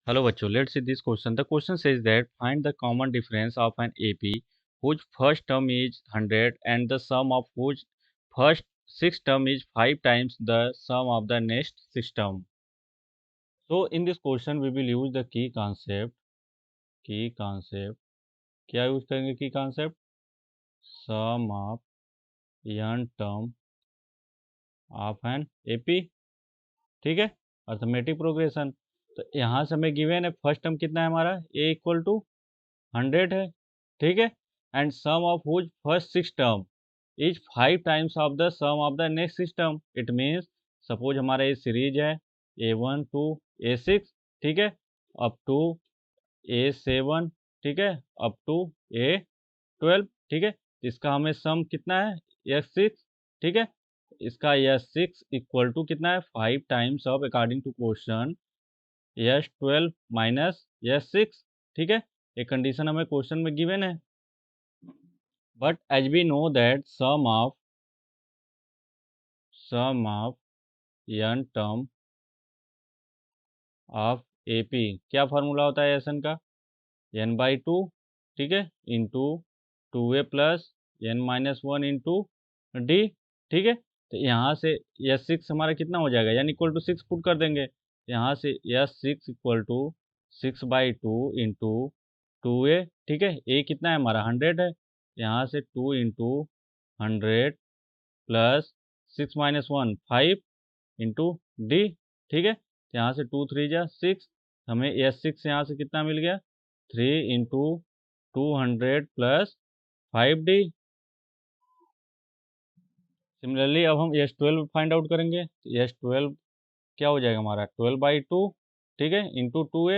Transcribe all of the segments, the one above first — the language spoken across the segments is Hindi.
Hello बच्चों, let's see this question. The question says that find the common difference of an AP whose first term is 100 and the sum of whose first six term is 5 times the sum of the next six term. So in this question we will use the key concept. क्या यूज करेंगे की concept? Sum of n term of an AP. ठीक है, अर्थमेटिक प्रोग्रेशन. तो यहाँ से हमें गिवन है फर्स्ट टर्म कितना है हमारा a इक्वल टू 100 है. ठीक है, and sum of whose first six term is 5 times of the sum of the next six term. It means suppose हमारा ये सीरीज है a1 टू a6. ठीक है, अप टू a7. ठीक है, अप टू a12. ठीक है, इसका हमें सम कितना है s6. ठीक है, इसका s6 इक्वल टू कितना है 5 times of according to question s12 minus s6. ठीक है, एक कंडीशन हमें क्वेश्चन में गिवन है. But as we know that sum of n term of AP क्या फार्मूला होता है एसन का n/2. ठीक है, into 2a plus n minus 1 into D. ठीक है, तो यहाँ से s6 हमारा कितना हो जाएगा n इक्वल टू 6 पुट कर देंगे. यहाँ से s6 equal to 6/2 into 2a. ठीक है, a कितना है हमारा 100 है. यहाँ से 2 into 100 plus 6 minus 1 5 into D. ठीक है, तो यहाँ से 2 3 जा 6. हमें s6 यहाँ से कितना मिल गया 3 इंटू 200 प्लस 5d. सिमिलरली अब हम s12 फाइंड आउट करेंगे. s12 क्या हो जाएगा हमारा 12/2. ठीक है, इंटू 2a.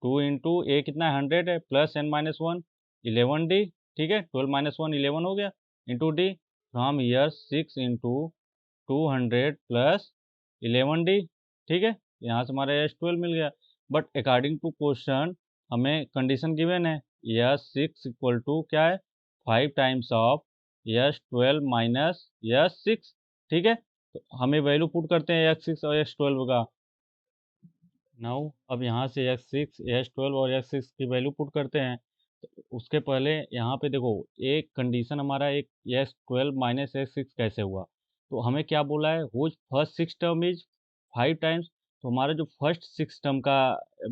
2 इंटू a कितना है 100 है प्लस n माइनस 1 11d. ठीक है, 12 माइनस 1 11 हो गया into D. From year 6 into 200 plus 11d. ठीक है, यहाँ से हमारा s12 मिल गया. बट अकॉर्डिंग टू क्वेश्चन हमें कंडीशन गिवन है s6 इक्वल टू क्या है 5 times of s12 minus s6. ठीक है, तो हमें वैल्यू पुट करते हैं s6 और s12 का. नाउ अब यहाँ से s6 s12 और s6 की वैल्यू पुट करते हैं. तो उसके पहले यहाँ पे देखो एक कंडीशन हमारा एक s12 माइनस s6 कैसे हुआ. तो हमें क्या बोला है whose first six term is 5 times. तो हमारा जो फर्स्ट सिक्स टर्म का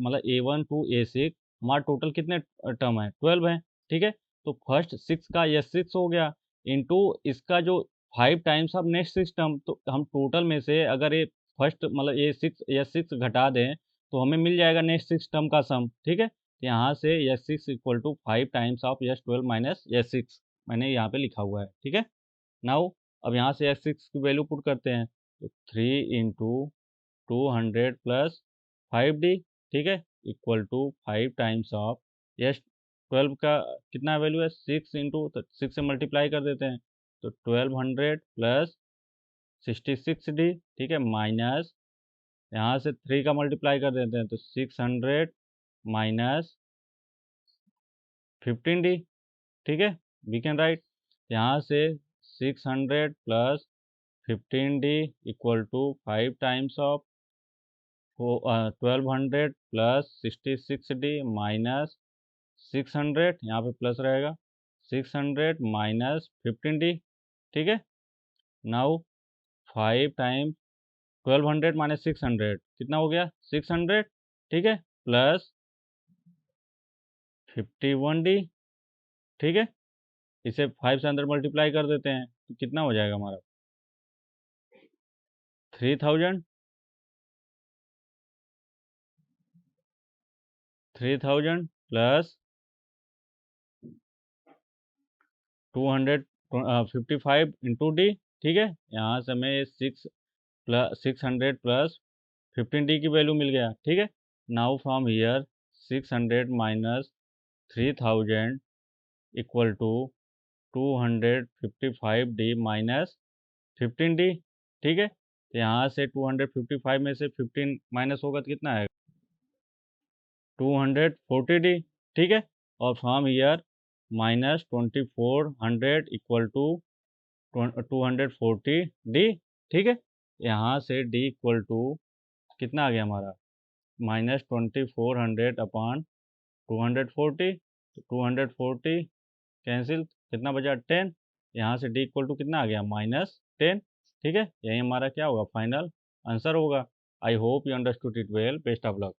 मतलब a1 टू a6 हमारा टोटल कितने टर्म है 12 है. ठीक है, तो फर्स्ट सिक्स का s6 हो गया इंटू इसका जो 5 times of next six term. तो हम टोटल में से अगर ये फर्स्ट मतलब s6 घटा दें तो हमें मिल जाएगा नेक्स्ट सिक्स टर्म का सम. ठीक है, यहाँ से s6 equal to 5 times of s12 minus s6 मैंने यहाँ पे लिखा हुआ है. ठीक है, नाउ अब यहाँ से s6 की वैल्यू पुट करते हैं. तो 3 इंटू 200 प्लस 5d. ठीक है, equal to 5 times of s12 का कितना वैल्यू है 6 इंटू तो 6 से मल्टीप्लाई कर देते हैं. तो 1200 प्लस 66d. ठीक है, माइनस यहाँ से 3 का मल्टीप्लाई कर देते हैं तो 600 माइनस 15d. ठीक है, वी कैन राइट यहाँ से 600 plus 15d equal to 5 times of 1200 plus 66d minus 600. यहाँ पे प्लस रहेगा 600 माइनस 15d. ठीक है, नाउ 5 टाइम्स 1200 माइनस 600 कितना हो गया 600. ठीक है, प्लस 51d. ठीक है, इसे 5 से अंदर मल्टीप्लाई कर देते हैं तो कितना हो जाएगा हमारा 3000. 3000 प्लस 255 इंटू डी. ठीक है, यहाँ से हमें 600 प्लस 15d की वैल्यू मिल गया. ठीक है, now from here 600 minus 3000 equal to 255d minus 15d. ठीक है, तो यहाँ से 255 में से 15 माइनस होगा तो कितना है 240d. ठीक है, और from here minus 2400 equal to 240d. ठीक है, यहाँ से d इक्वल टू कितना आ गया हमारा -2400 अपॉन 240, तो 240 कैंसिल, कितना बचा 10, यहाँ से d इक्वल टू कितना आ गया -10। ठीक है, यही हमारा क्या होगा फाइनल आंसर होगा। I hope you understood it well, best of luck.